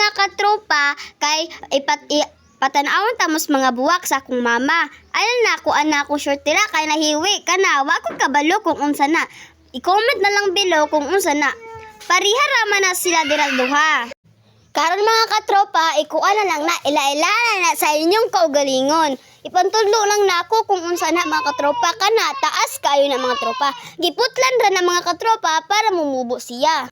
mga katropa kay patanawon tamos mga buwak sa akong mama. Ayun na ako anak ko short tira kay nahiwi kana wa ko kabalo kung unsa na. I-comment na lang below kung unsa na. Pariha raman na sila dira duha. Karon mga katropa, ikuha na lang na ila-ila na sa inyong kaugalingon. Ipantudlo lang na ako kung unsa na mga katropa kana taas kayo na mga tropa. Giputlan ra na mga katropa para mumubo siya.